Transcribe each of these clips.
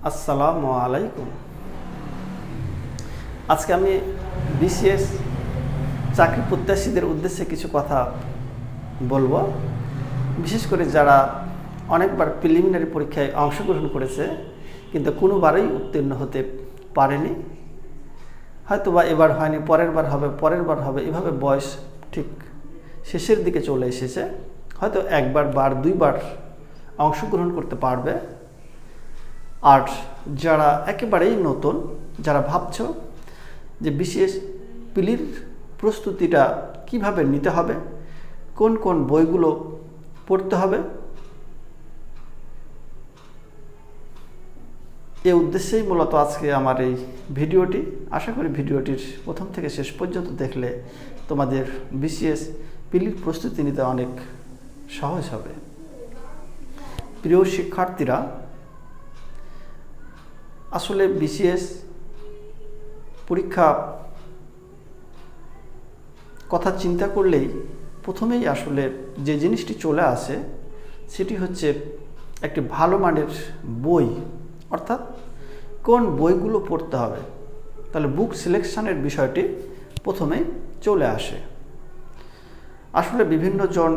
আসসালামু আলাইকুম। আজকে আমি বিসিএস চাকরি প্রত্যাশীদের উদ্দেশ্যে কিছু কথা বলবো। বিশেষ করে যারা অনেকবার প্রিলিমিনারি পরীক্ষায় অংশগ্রহণ করেছে কিন্তু কোনোবারই উত্তীর্ণ হতে পারেনি, হয়তো বা এবার হয়নি, পরের বার হবে, এভাবে বয়স ঠিক শেষের দিকে চলে এসেছে। হয়তো একবার দুইবার অংশগ্রহণ করতে পারবে। আর যারা একেবারেই নতুন, যারা ভাবছো যে বিশেষ পিলির প্রস্তুতিটা কিভাবে নিতে হবে, কোন কোন বইগুলো পড়তে হবে, এই উদ্দেশ্যেই মূলত আজকে আমার এই ভিডিওটি। আশা করি ভিডিওটির প্রথম থেকে শেষ পর্যন্ত দেখলে তোমাদের বিসিএস পিলির প্রস্তুতি নিতে অনেক সহজ হবে। প্রিয় শিক্ষার্থীরা, আসলে বিসিএস পরীক্ষা কথা চিন্তা করলেই প্রথমেই আসলে যে জিনিসটি চলে আসে সেটি হচ্ছে একটি ভালো মানের বই, অর্থাৎ কোন বইগুলো পড়তে হবে। তাহলে বুক সিলেকশনের বিষয়টি প্রথমেই চলে আসে। আসলে বিভিন্ন জন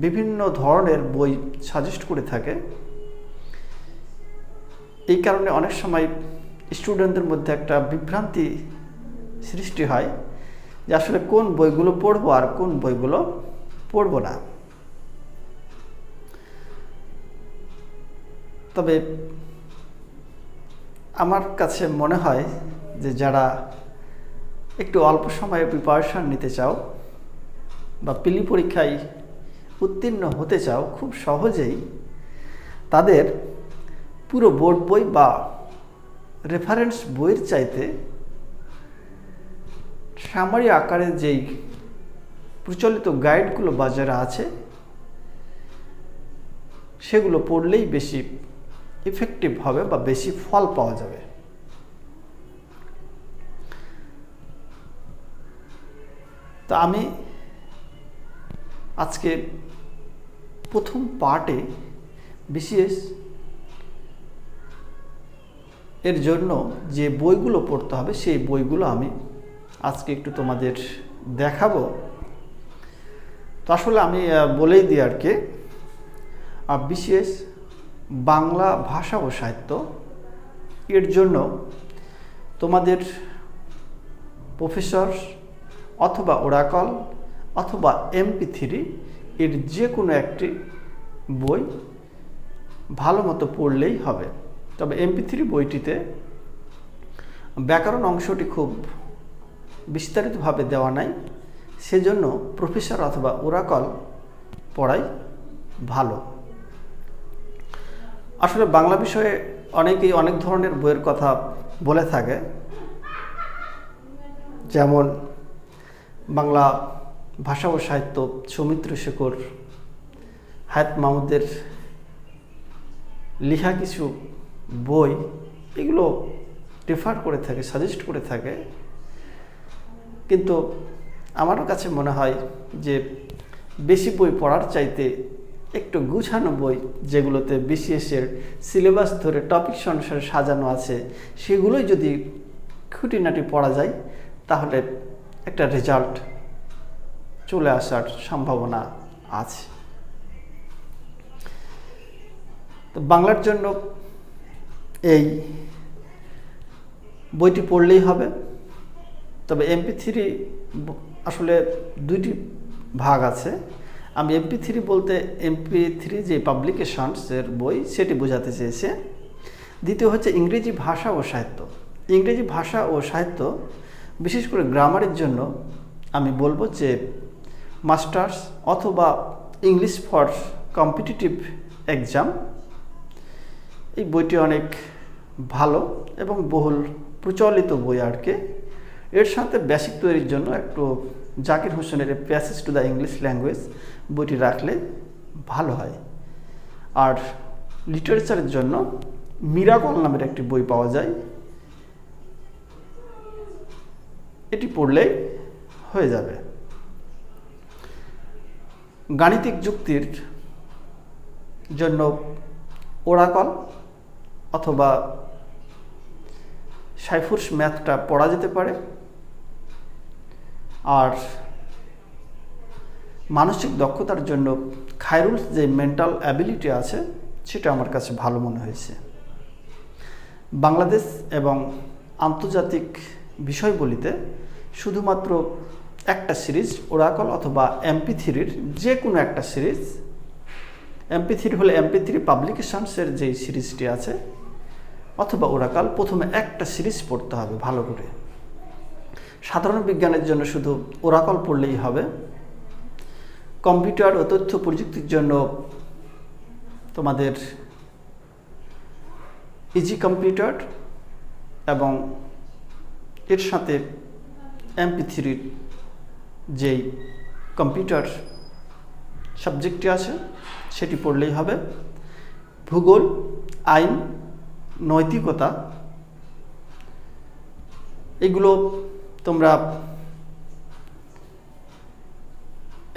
বিভিন্ন ধরনের বই সাজেস্ট করে থাকে। এই কারণে অনেক সময় স্টুডেন্টদের মধ্যে একটা বিভ্রান্তি সৃষ্টি হয় যে আসলে কোন বইগুলো পড়বো আর কোন বইগুলো পড়বো না। তবে আমার কাছে মনে হয় যে যারা একটু অল্প সময়ে প্রিপারেশন নিতে চাও বা পিলি পরীক্ষায় উত্তীর্ণ হতে চাও খুব সহজেই, তাদের পুরো বোর্ড বই বা রেফারেন্স বইয়ের চাইতে সামারি আকারে যেই প্রচলিত গাইডগুলো বাজারে আছে সেগুলো পড়লেই বেশি ইফেক্টিভ হবে বা বেশি ফল পাওয়া যাবে। তো আমি আজকে প্রথম পার্টে বিসিএস এর জন্য যে বইগুলো পড়তে হবে সেই বইগুলো আমি আজকে একটু তোমাদের দেখাবো। তো আসলে আমি বলেই দিই আর কি, বিসিএস বাংলা ভাষা ও সাহিত্য এর জন্য তোমাদের প্রফেসর অথবা ওরাকল অথবা MP3 এর যে কোনো একটি বই ভালো মতো পড়লেই হবে। তবে MP3 বইটিতে ব্যাকরণ অংশটি খুব বিস্তারিতভাবে দেওয়া নাই, সেজন্য প্রফেসর অথবা ওরাকল পড়াই ভালো। আসলে বাংলা বিষয়ে অনেকেই অনেক ধরনের বইয়ের কথা বলে থাকে, যেমন বাংলা ভাষা ও সাহিত্য সৌমিত্র শেখর, হায়াত মাহমুদের লেখা কিছু বই, এগুলো রেফার করে থাকে, সাজেস্ট করে থাকে। কিন্তু আমারও কাছে মনে হয় যে বেশি বই পড়ার চাইতে একটু গুছানো বই, যেগুলোতে বিসিএসের সিলেবাস ধরে টপিক অনুসারে সাজানো আছে, সেগুলোই যদি খুঁটিনাটি পড়া যায় তাহলে একটা রেজাল্ট চলে আসার সম্ভাবনা আছে। তো বাংলার জন্য এই বইটি পড়লেই হবে। তবে MP3 আসলে দুইটি ভাগ আছে। আমি MP3 বলতে MP3 যে পাবলিকেশনসের বই সেটি বোঝাতে চেয়েছে। দ্বিতীয় হচ্ছে ইংরেজি ভাষা ও সাহিত্য। ইংরেজি ভাষা ও সাহিত্য বিশেষ করে গ্রামারের জন্য আমি বলবো যে মাস্টার্স অথবা ইংলিশ ফর কম্পিটিটিভ এক্সাম, এই বইটি অনেক ভালো এবং বহুল প্রচলিত বই আর কি। এর সাথে বেসিক তৈরির জন্য একটু জাকির হোসেনের passage to the English language বইটি রাখলে ভালো হয়। আর লিটারেচারের জন্য মিরাকল নামের একটি বই পাওয়া যায়, এটি পড়লেই হয়ে যাবে। গাণিতিক যুক্তির জন্য ওরাকল অথবা সাইফুরস ম্যাথটা পড়া যেতে পারে। আর মানসিক দক্ষতার জন্য খায়রুলস যে মেন্টাল অ্যাবিলিটি আছে সেটা আমার কাছে ভালো মনে হয়েছে। বাংলাদেশ এবং আন্তর্জাতিক বিষয়বলিতে শুধুমাত্র একটা সিরিজ ওরাকল অথবা MP3-র যে কোনো একটা সিরিজ, MP3 হলে MP3 পাবলিকেশনসের যেই সিরিজটি আছে অথবা ওরাকল, প্রথমে একটা সিরিজ পড়তে হবে ভালো করে। সাধারণ বিজ্ঞানের জন্য শুধু ওরাকল পড়লেই হবে। কম্পিউটার ও তথ্য প্রযুক্তির জন্য তোমাদের ইজি কম্পিউটার এবং এর সাথে MP3-র যেই কম্পিউটার সাবজেক্টটি আছে সেটি পড়লেই হবে। ভূগোল, আইন, নৈতিকতা এগুলো তোমরা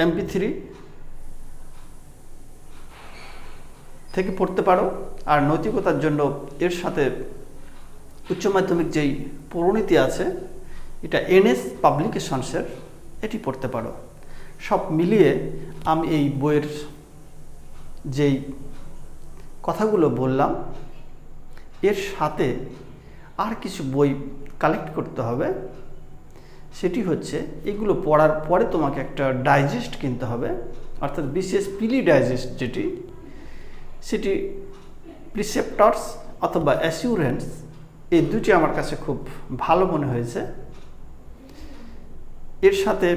MP3 থেকে পড়তে পারো। আর নৈতিকতার জন্য এর সাথে উচ্চ মাধ্যমিক যেই পরিণতি আছে এটা NS পাবলিকেশনসের, এটি পড়তে পারো। সব মিলিয়ে আমি এই বইয়ের যেই কথাগুলো বললাম এর সাথে আর কিছু বই কালেক্ট করতে হবে। সেটি হচ্ছে এগুলো পড়ার পরে তোমাকে একটা ডাইজেস্ট কিনতে হবে, অর্থাৎ BCS প্রিলি ডাইজেস্ট যেটি, সেটি প্রিসেপ্টরস অথবা অ্যাসিউরেন্স, এই দুটি আমার কাছে খুব ভালো মনে হয়েছে। এর সাথে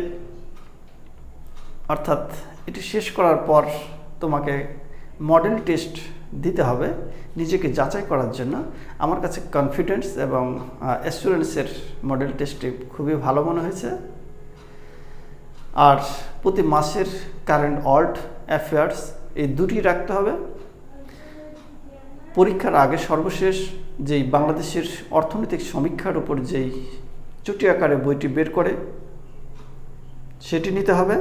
অর্থাৎ এটি শেষ করার পর তোমাকে মডেল টেস্ট দিতে হবে নিজেকে যাচাই করার জন্য। আমার কাছে কনফিডেন্স এবং অ্যাসুরেন্সের মডেল টেস্টটি খুবই ভালো মনে হয়েছে। আর প্রতি মাসের কারেন্ট ওয়ার্ল্ড অ্যাফেয়ার্স এই দুটি রাখতে হবে। পরীক্ষার আগে সর্বশেষ যেই বাংলাদেশের অর্থনৈতিক সমীক্ষার উপর যেই চুটি আকারে বইটি বের করে সেটি নিতে হবে।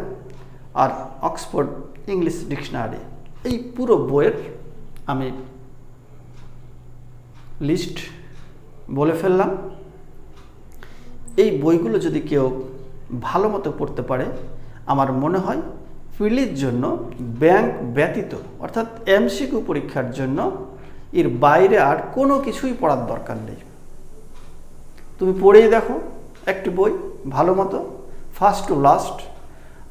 আর অক্সফোর্ড ইংলিশ ডিকশনারি, এই পুরো বইয়ের আমি লিস্ট বলে ফেললাম। এই বইগুলো যদি কেউ ভালো মতো পড়তে পারে, আমার মনে হয় প্রিলির জন্য ব্যাংক ব্যতীত অর্থাৎ MCQ পরীক্ষার জন্য এর বাইরে আর কোনো কিছুই পড়ার দরকার নেই। তুমি পড়েই দেখো একটি বই ভালো মতো, ফার্স্ট টু লাস্ট,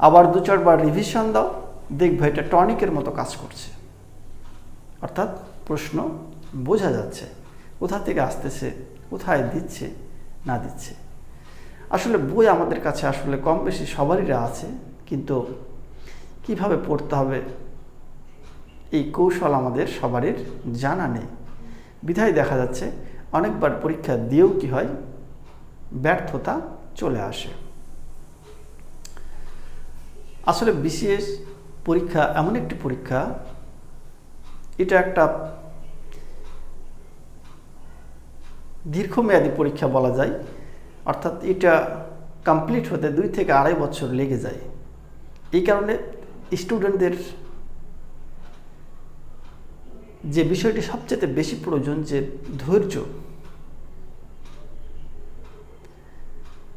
আবার 2-4 বার রিভিশন দাও, দেখবে এটা টনিকের মতো কাজ করছে। অর্থাৎ প্রশ্ন বোঝা যাচ্ছে কোথা থেকে আসতেছে, কোথায় দিচ্ছে না দিচ্ছে। আসলে বই আমাদের কাছে আসলে কম বেশি সবারই আছে, কিন্তু কিভাবে পড়তে হবে এই কৌশল আমাদের সবারই জানা নেই। বিধায় দেখা যাচ্ছে অনেকবার পরীক্ষা দিয়েও কি হয়, ব্যর্থতা চলে আসে। আসলে BCS পরীক্ষা এমন একটি পরীক্ষা, এটা একটা দীর্ঘমেয়াদী পরীক্ষা বলা যায়। অর্থাৎ এটা কমপ্লিট হতে 2 থেকে 2.5 বছর লেগে যায়। এই কারণে স্টুডেন্টদের যে বিষয়টি সবচেয়ে বেশি প্রয়োজন, যে ধৈর্য।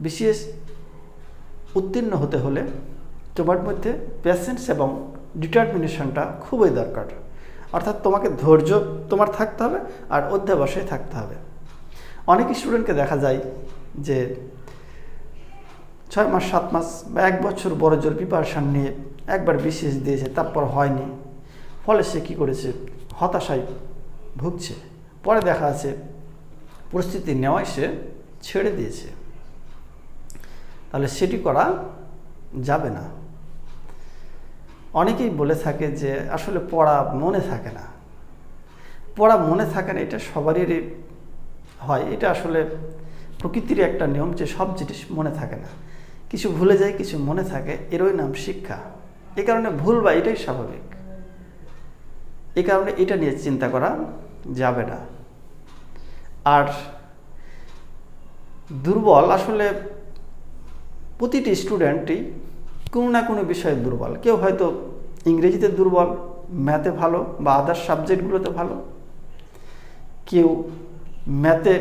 BCS উত্তীর্ণ হতে হলে তোমার মধ্যে প্যাশেন্স এবং ডিটারমিনেশনটা খুবই দরকার। অর্থাৎ তোমাকে ধৈর্য তোমার থাকতে হবে আর অধ্যাবসায় থাকতে হবে। অনেক স্টুডেন্টকে দেখা যায় যে 6 মাস 7 মাস বা 1 বছর বড় জোর প্রিপারেশান নিয়ে একবার BCS দিয়েছে, তারপর হয়নি। ফলে সে কী করেছে, হতাশায় ভুগছে। পরে দেখা আছে পরিস্থিতি নেওয়ায় সে ছেড়ে দিয়েছে। তাহলে সেটি করা যাবে না। অনেকেই বলে থাকে যে আসলে পড়া মনে থাকে না। পড়া মনে থাকে না, এটা সবারই হয়। এটা আসলে প্রকৃতির একটা নিয়ম যে সব জিনিস মনে থাকে না, কিছু ভুলে যায়, কিছু মনে থাকে, এরই নাম শিক্ষা। এই কারণে ভুল বা এটাই স্বাভাবিক। এই কারণে এটা নিয়ে চিন্তা করা যাবে না। আর দুর্বল, আসলে প্রতিটি স্টুডেন্টই কোনো না কোনো বিষয়ে দুর্বল। কেউ হয়তো ইংরেজিতে দুর্বল, ম্যাথে ভালো বা আদার্স সাবজেক্টগুলোতে ভালো। কেউ ম্যাথে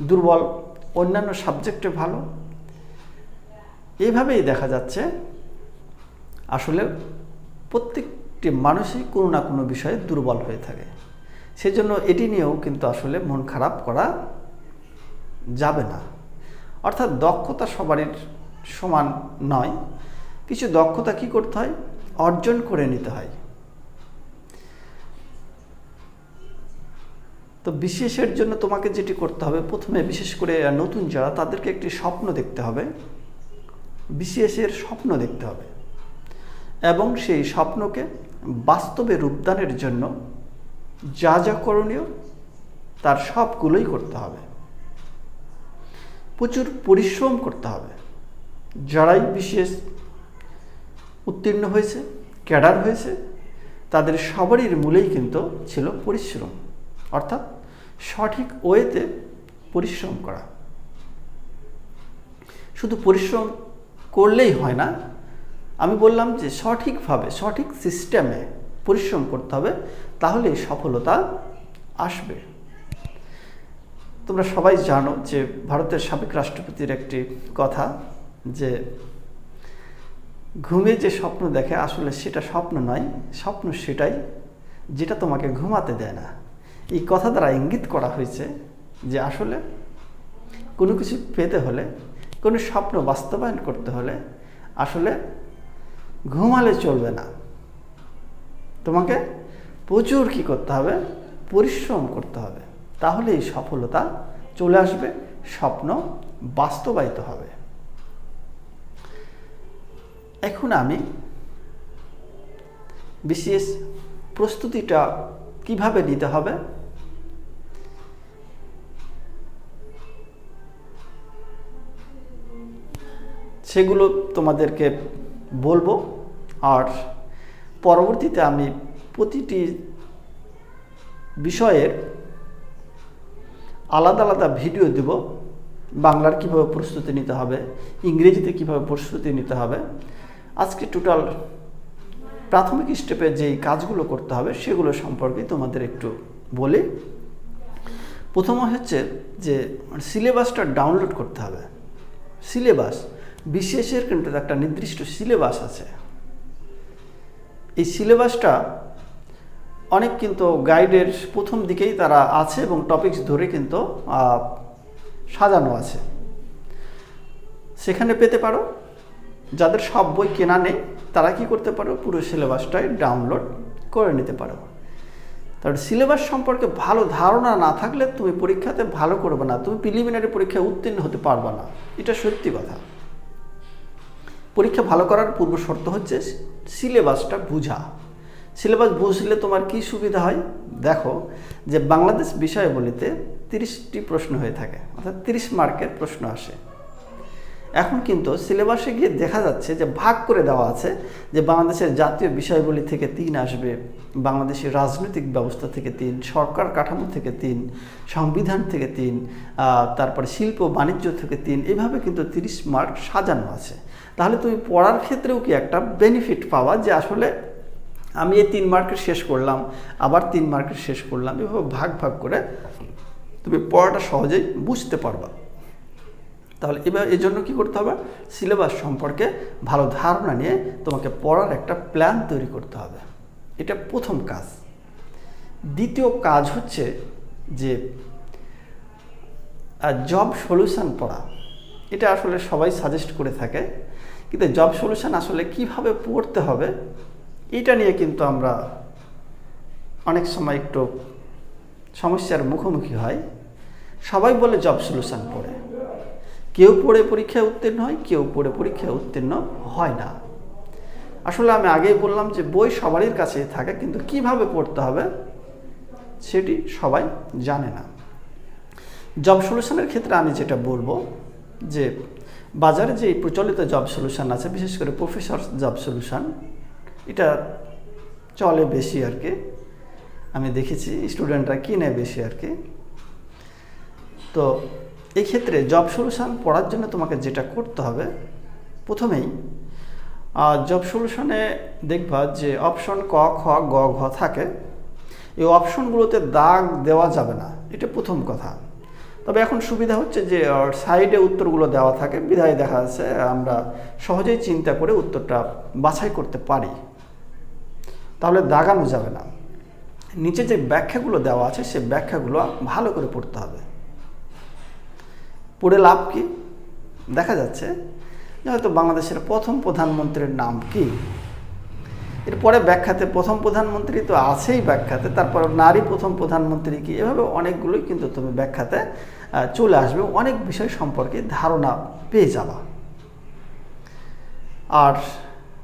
দুর্বল, অন্যান্য সাবজেক্টে ভালো। এইভাবেই দেখা যাচ্ছে আসলে প্রত্যেকটি মানুষই কোনো না কোনো বিষয়ে দুর্বল হয়ে থাকে। সেজন্য এটি নিয়েও কিন্তু আসলে মন খারাপ করা যাবে না। অর্থাৎ দক্ষতা সবারই সমান নয়, কিছু দক্ষতা কি করতে হয়, অর্জন করে নিতে হয়। তো বিশেষের জন্য তোমাকে যেটি করতে হবে, প্রথমে বিশেষ করে নতুন যারা, তাদেরকে একটি স্বপ্ন দেখতে হবে, বিশেষের স্বপ্ন দেখতে হবে এবং সেই স্বপ্নকে বাস্তবে রূপদানের জন্য যা যা করণীয় তার সবগুলোই করতে হবে। প্রচুর পরিশ্রম করতে হবে। যারাই বিশেষ উত্তীর্ণ হয়েছে, ক্যাডার হয়েছে, তাদের সবারই মূলেই কিন্তু ছিল পরিশ্রম, অর্থাৎ সঠিক ওয়েতে পরিশ্রম করা। শুধু পরিশ্রম করলেই হয় না, আমি বললাম যে সঠিকভাবে, সঠিক সিস্টেমে পরিশ্রম করতে হবে, তাহলে সফলতা আসবে। তোমরা সবাই জানো যে ভারতের সাবেক রাষ্ট্রপতির একটি কথা, যে ঘুমে যে স্বপ্ন দেখে আসলে সেটা স্বপ্ন নয়, স্বপ্ন সেটাই যেটা তোমাকে ঘুমাতে দেয় না। এই কথা দ্বারা ইঙ্গিত করা হয়েছে যে আসলে কোনো কিছু পেতে হলে, কোনো স্বপ্ন বাস্তবায়ন করতে হলে আসলে ঘুমালে চলবে না, তোমাকে প্রচুর কি করতে হবে, পরিশ্রম করতে হবে, তাহলে এই সফলতা চলে আসবে, স্বপ্ন বাস্তবায়িত হবে। এখন আমি বিশেষ প্রস্তুতিটা কিভাবে নিতে হবে সেগুলো তোমাদেরকে বলবো, আর পরবর্তীতে আমি প্রতিটি বিষয়ের আলাদা আলাদা ভিডিও দেব। বাংলার কিভাবে প্রস্তুতি নিতে হবে, ইংরেজিতে কিভাবে প্রস্তুতি নিতে হবে, আজকে টোটাল প্রাথমিক স্টেপে যেই কাজগুলো করতে হবে সেগুলো সম্পর্কে তোমাদের একটু বলি। প্রথম হচ্ছে যে সিলেবাসটা ডাউনলোড করতে হবে। সিলেবাস, বিশেষের কিন্তু একটা নির্দিষ্ট সিলেবাস আছে। এই সিলেবাসটা অনেক কিন্তু গাইডের প্রথম দিকেই তারা আছে এবং টপিকস ধরে কিন্তু সাজানো আছে, সেখানে পেতে পারো। যাদের সব বই কেনা নেই তারা কি করতে পারো, পুরো সিলেবাসটাই ডাউনলোড করে নিতে পারো। তাহলে সিলেবাস সম্পর্কে ভালো ধারণা না থাকলে তুমি পরীক্ষাতে ভালো করবে না, তুমি প্রিলিমিনারি পরীক্ষায় উত্তীর্ণ হতে পারবে না, এটা সত্যি কথা। পরীক্ষা ভালো করার পূর্ব শর্ত হচ্ছে সিলেবাসটা বুঝা। সিলেবাস বুঝলে তোমার কি সুবিধা হয়, দেখো যে বাংলাদেশ বিষয়াবলীতে 30টি প্রশ্ন হয়ে থাকে, অর্থাৎ 30 মার্কের প্রশ্ন আসে। এখন কিন্তু সিলেবাসে গিয়ে দেখা যাচ্ছে যে ভাগ করে দেওয়া আছে যে বাংলাদেশের জাতীয় বিষয়াবলী থেকে 3 আসবে, বাংলাদেশের রাজনৈতিক ব্যবস্থা থেকে 3, সরকার কাঠামো থেকে 3, সংবিধান থেকে 3, তারপরে শিল্প বাণিজ্য থেকে 3, এভাবে কিন্তু 30 মার্ক সাজানো আছে। তাহলে তুমি পড়ার ক্ষেত্রেও কি একটা বেনিফিট পাওয়া, যে আসলে আমি এই 3 মার্কের শেষ করলাম, আবার 3 মার্কের শেষ করলাম, এভাবে ভাগ ভাগ করে তুমি পড়াটা সহজেই বুঝতে পারবা। তাহলে এবার এই জন্য কী করতে হবে, সিলেবাস সম্পর্কে ভালো ধারণা নিয়ে তোমাকে পড়ার একটা প্ল্যান তৈরি করতে হবে, এটা প্রথম কাজ। দ্বিতীয় কাজ হচ্ছে যে জব সলিউশন পড়া। এটা আসলে সবাই সাজেস্ট করে থাকে, কিন্তু জব সলিউশন আসলে কিভাবে পড়তে হবে এটা নিয়ে কিন্তু আমরা অনেক সময় একটু সমস্যার মুখোমুখি হয়। সবাই বলে জব সলিউশন পড়ে, কেউ পড়ে পরীক্ষায় উত্তীর্ণ হয়, কেউ পড়ে পরীক্ষায় উত্তীর্ণ হয় না। আসলে আমি আগেই বললাম যে বই সবারই কাছে থাকে, কিন্তু কিভাবে পড়তে হবে সেটি সবাই জানে না। জব সলিউশনের ক্ষেত্রে আমি যেটা বলবো যে বাজারে যে প্রচলিত জব সলিউশন আছে, বিশেষ করে প্রফেসর জব সলিউশন, এটা চলে বেশি আর কি, আমি দেখেছি স্টুডেন্টরা কিনে বেশি আর কি। তো এই ক্ষেত্রে জব সলিউশন পড়ার জন্য তোমাকে যেটা করতে হবে, প্রথমেই জব সলিউশনে দেখবা যে অপশন ক, খ, গ, ঘ থাকে। এই অপশনগুলোতে দাগ দেওয়া যাবে না, এটা প্রথম কথা। তবে এখন সুবিধা হচ্ছে যে সাইডে উত্তরগুলো দেওয়া থাকে, বিধায় দেখা যাচ্ছে আমরা সহজেই চিন্তা করে উত্তরটা বাছাই করতে পারি, তাহলে দাগানো যাবে না। নিচে যে ব্যাখ্যাগুলো দেওয়া আছে সে ব্যাখ্যাগুলো ভালো করে পড়তে হবে। পড়ে লাভ কি? দেখা যাচ্ছে যে হয়তো বাংলাদেশের প্রথম প্রধানমন্ত্রীর নাম কি, এরপরে ব্যাখ্যাতে প্রথম প্রধানমন্ত্রী তো আছেই ব্যাখ্যাতে, তারপর নারী প্রথম প্রধানমন্ত্রী কি, এভাবে অনেকগুলোই কিন্তু তুমি ব্যাখ্যাতে চলে আসবে, অনেক বিষয় সম্পর্কে ধারণা পেয়ে যাবা। আর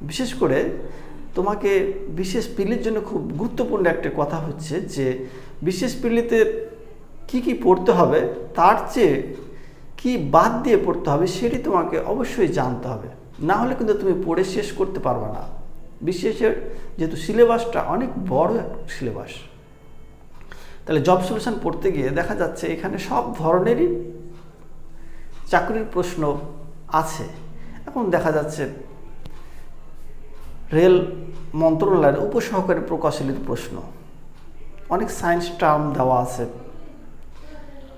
বিশেষ করে তোমাকে বিশেষ পিলির জন্য খুব গুরুত্বপূর্ণ একটা কথা হচ্ছে যে বিশেষ পিলিতে কি কি পড়তে হবে তার চেয়ে কি বাদ দিয়ে পড়তে হবে সেটি তোমাকে অবশ্যই জানতে হবে, না হলে কিন্তু তুমি পড়ে শেষ করতে পারবে না। বিশেষের যেহেতু সিলেবাসটা অনেক বড় একটা সিলেবাস, তাহলে জব সলিউশন পড়তে গিয়ে দেখা যাচ্ছে এখানে সব ধরনেরই চাকরির প্রশ্ন আছে। এখন দেখা যাচ্ছে রেল মন্ত্রণালয়ের উপসহকারী প্রকৌশলীর প্রশ্ন, অনেক সায়েন্স টার্ম দেওয়া আছে।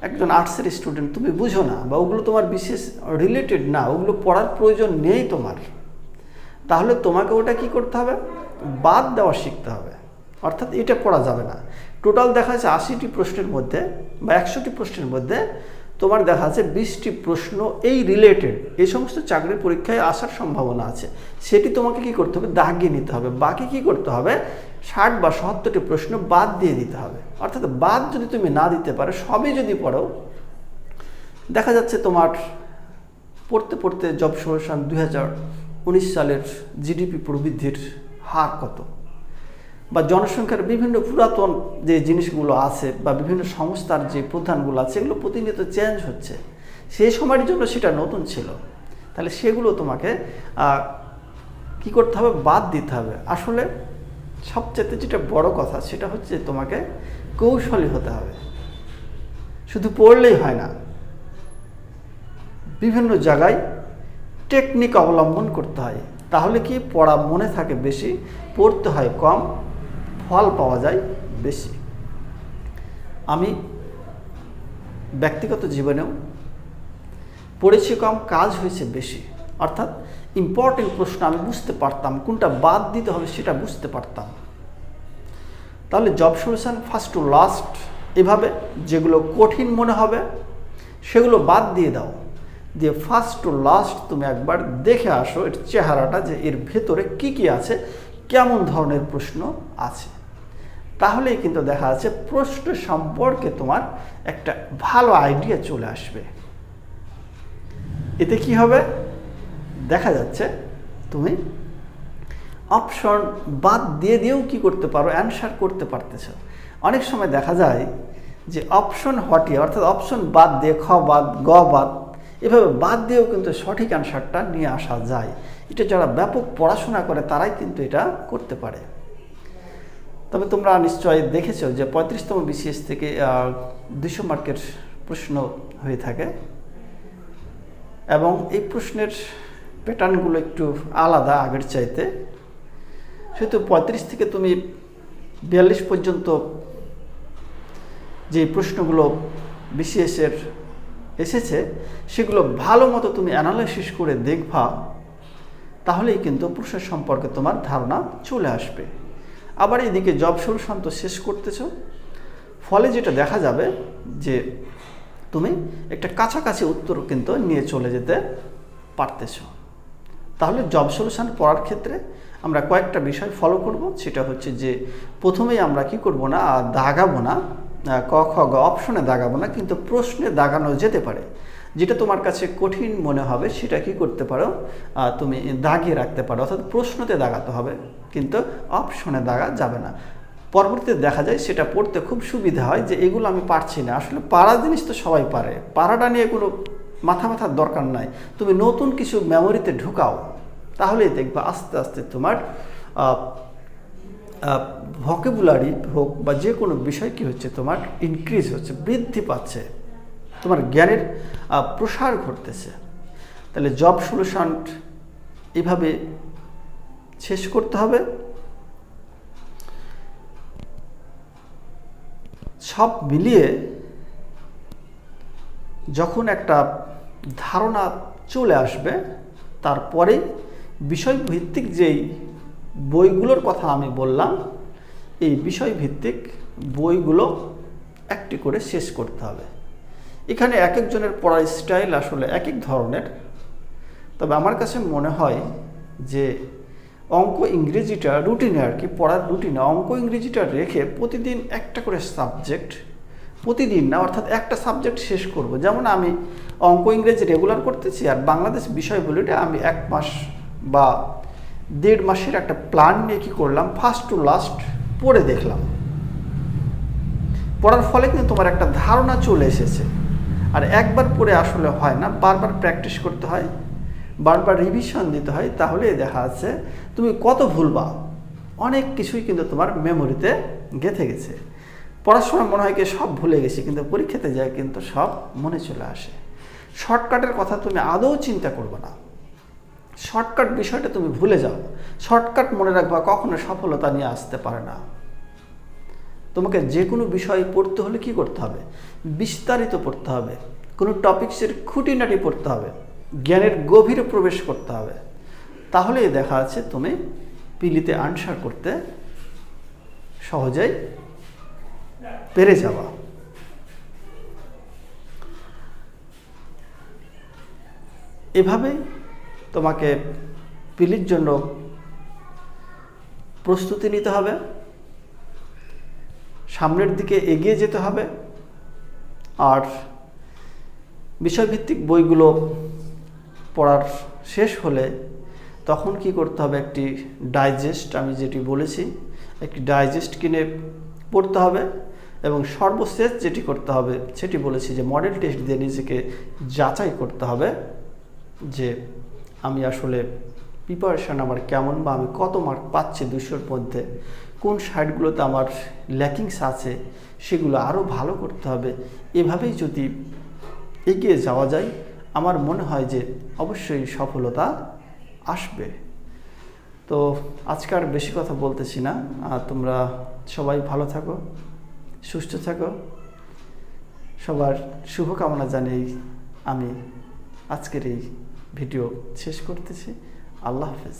একজন আর্টসের স্টুডেন্ট, তুমি বুঝো না বা ওগুলো তোমার বিশেষ রিলেটেড না, ওগুলো পড়ার প্রয়োজন নেই তোমার, তাহলে তোমাকে ওটা কি করতে হবে? বাদ দেওয়া শিখতে হবে, অর্থাৎ এটা পড়া যাবে না। টোটাল দেখা যাচ্ছে 80টি প্রশ্নের মধ্যে বা 100টি প্রশ্নের মধ্যে তোমার দেখা যাচ্ছে 20টি প্রশ্ন এই রিলেটেড, এই সমস্ত চাকরির পরীক্ষায় আসার সম্ভাবনা আছে, সেটি তোমাকে কি করতে হবে? দাগিয়ে নিতে হবে। বাকি কি করতে হবে? 60 বা 70টি প্রশ্ন বাদ দিয়ে দিতে হবে। অর্থাৎ বাদ যদি তুমি না দিতে পারো, সবই যদি পড়ো, দেখা যাচ্ছে তোমার পড়তে পড়তে জব সলিউশন 2019 সালের জিডিপি প্রবৃদ্ধির হার কত, বা জনসংখ্যার বিভিন্ন পুরাতন যে জিনিসগুলো আছে বা বিভিন্ন সংস্থার যে প্রধানগুলো আছে এগুলো প্রতিনিয়ত চেঞ্জ হচ্ছে, সেই সময়ের জন্য সেটা নতুন ছিল, তাহলে সেগুলো তোমাকে কি করতে হবে? বাদ দিতে হবে। আসলে সবচেয়ে যেটা বড় কথা সেটা হচ্ছে তোমাকে কৌশলী হতে হবে, শুধু পড়লেই হয় না, বিভিন্ন জায়গায় টেকনিক অবলম্বন করতে হয়, তাহলে কি পড়া মনে থাকে বেশি, পড়তে হয় কম, ফল পাওয়া যায় বেশি। আমি ব্যক্তিগত জীবনেও পড়েছি কম, কাজ হয়েছে বেশি, অর্থাৎ ইম্পর্টেন্ট প্রশ্ন আমি বুঝতে পারতাম, কোনটা বাদ দিতে হবে সেটা বুঝতে পারতাম। তাহলে job solution first to last, এভাবে যেগুলো কঠিন মনে হবে সেগুলো বাদ দিয়ে দাও, দিয়ে ফার্স্ট টু লাস্ট তুমি একবার দেখে আসো এর চেহারাটা, যে এর ভেতরে কি কি আছে, কেমন ধরনের প্রশ্ন আছে, তাহলেই কিন্তু দেখা যাচ্ছে প্রশ্ন সম্পর্কে তোমার একটা ভালো আইডিয়া চলে আসবে। এতে কি হবে? দেখা যাচ্ছে তুমি অপশন বাদ দিয়ে দিয়েও কি করতে পারো? অ্যানসার করতে পারতেছ। অনেক সময় দেখা যায় যে অপশন হটিয়ে, অর্থাৎ অপশন বাদ দিয়ে খ বাদ, গ বাদ, এভাবে বাদ দিয়েও কিন্তু সঠিক অ্যানসারটা নিয়ে আসা যায়। এটা যারা ব্যাপক পড়াশোনা করে তারাই কিন্তু এটা করতে পারে। তবে তোমরা নিশ্চয়ই দেখেছো যে 35তম বিসিএস থেকে 200 মার্কের প্রশ্ন হয়ে থাকে, এবং এই প্রশ্নের প্যাটার্নগুলো একটু আলাদা আগের চাইতে। সেহেতু 35 থেকে তুমি 42 পর্যন্ত যে প্রশ্নগুলো বিসিএসের এসেছে সেগুলো ভালো মতো তুমি অ্যানালাইসিস করে দেখবা, তাহলেই কিন্তু প্রশ্ন সম্পর্কে তোমার ধারণা চলে আসবে। আবার এদিকে জব সলিউশন তো শেষ করতেছ, ফলে যেটা দেখা যাবে যে তুমি একটা কাছাকাছি উত্তর কিন্তু নিয়ে চলে যেতে পারতেছ। তাহলে জব সলিউশন পড়ার ক্ষেত্রে আমরা কয়েকটা বিষয় ফলো করব। সেটা হচ্ছে যে প্রথমেই আমরা কি করব না, দাগাবো না, ক খ গ অপশনে দাগাবো না, কিন্তু প্রশ্নে দাগানো যেতে পারে। যেটা তোমার কাছে কঠিন মনে হবে সেটা কি করতে পারো, তুমি দাগিয়ে রাখতে পারো, অর্থাৎ প্রশ্নতে দাগাতে হবে, কিন্তু অপশনে দাগা যাবে না। পরবর্তীতে দেখা যায় সেটা পড়তে খুব সুবিধা হয়, যে এগুলো আমি পারছি না। আসলে পারা জিনিস তো সবাই পারে, পারাটা নিয়ে কোনো মাথার দরকার নাই। তুমি নতুন কিছু মেমোরিতে ঢুকাও, তাহলেই দেখবা আস্তে আস্তে তোমার ভোকাবুলারি হোক বা যে কোনো বিষয় কি হচ্ছে, তোমার ইনক্রিজ হচ্ছে, বৃদ্ধি পাচ্ছে, তোমার জ্ঞানের প্রসার ঘটতেছে। তাহলে জব সলিউশন এভাবে শেষ করতে হবে। সব মিলিয়ে যখন একটা ধারণা চলে আসবে, তারপরেই বিষয়ভিত্তিক যেই বইগুলোর কথা আমি বললাম, এই বিষয়ভিত্তিক বইগুলো একটি করে শেষ করতে হবে। এখানে এক একজনের পড়ার স্টাইল আসলে এক এক ধরনের। তবে আমার কাছে মনে হয় যে অঙ্ক ইংরেজিটা রুটিনে আর কি, পড়ার রুটিনে অঙ্ক ইংরেজিটা রেখে প্রতিদিন একটা করে সাবজেক্ট, প্রতিদিন না অর্থাৎ একটা সাবজেক্ট শেষ করব। যেমন আমি অঙ্ক ইংরেজি রেগুলার করতেছি, আর বাংলাদেশ বিষয়গুলিটা আমি 1 মাস বা 1.5 মাসের একটা প্ল্যান নিয়ে কী করলাম, ফার্স্ট টু লাস্ট পড়ে দেখলাম। পড়ার ফলে কিন্তু তোমার একটা ধারণা চলে এসেছে। আর একবার পড়ে আসলে হয় না, বারবার প্র্যাকটিস করতে হয়, বারবার রিভিশন দিতে হয়। তাহলে দেখা যাচ্ছে তুমি কত ভুলবা, অনেক কিছুই কিন্তু তোমার মেমোরিতে গেঁথে গেছে। পড়ার সময় মনে হয় কি সব ভুলে গেছি, কিন্তু পরীক্ষাতে যায় কিন্তু সব মনে চলে আসে। শর্টকাটের কথা তুমি আদৌ চিন্তা করবে না, শর্টকাট বিষয়টা তুমি ভুলে যাও। শর্টকাট মনে রাখবা কখনো সফলতা নিয়ে আসতে পারে না। তোমাকে যে কোনো বিষয় পড়তে হলে কি করতে হবে, বিস্তারিত পড়তে হবে, কোনো টপিক্সের খুঁটিনাটি পড়তে হবে, জ্ঞানের গভীরে প্রবেশ করতে হবে। তাহলেই দেখা যাচ্ছে তুমি পিলিতে আনসার করতে সহজেই পেরে যাওয়া। এভাবেই তোমাকে পিলির জন্য প্রস্তুতি নিতে হবে, সামনের দিকে এগিয়ে যেতে হবে। আর বিষয়ভিত্তিক বইগুলো পড়ার শেষ হলে তখন কি করতে হবে, একটি ডাইজেস্ট, আমি যেটি বলেছি একটি ডাইজেস্ট কিনে পড়তে হবে। এবং সর্বশেষ যেটি করতে হবে সেটি বলেছি যে মডেল টেস্ট দিয়ে নিজেকে যাচাই করতে হবে যে আমি আসলে প্রিপারেশান আমার কেমন, বা আমি কত মার্ক পাচ্ছি 200-র মধ্যে, কোন সাইডগুলোতে আমার ল্যাকিংস আছে সেগুলো আরও ভালো করতে হবে। এভাবেই যদি এগিয়ে যাওয়া যায়, আমার মনে হয় যে অবশ্যই সফলতা আসবে। তো আজকে আর বেশি কথা বলতেছি না, তোমরা সবাই ভালো থাকো, সুস্থ থাকো, সবার শুভকামনা জানিয়ে আমি আজকের এই ভিডিও শেষ করতেছি। আল্লাহ হাফেজ।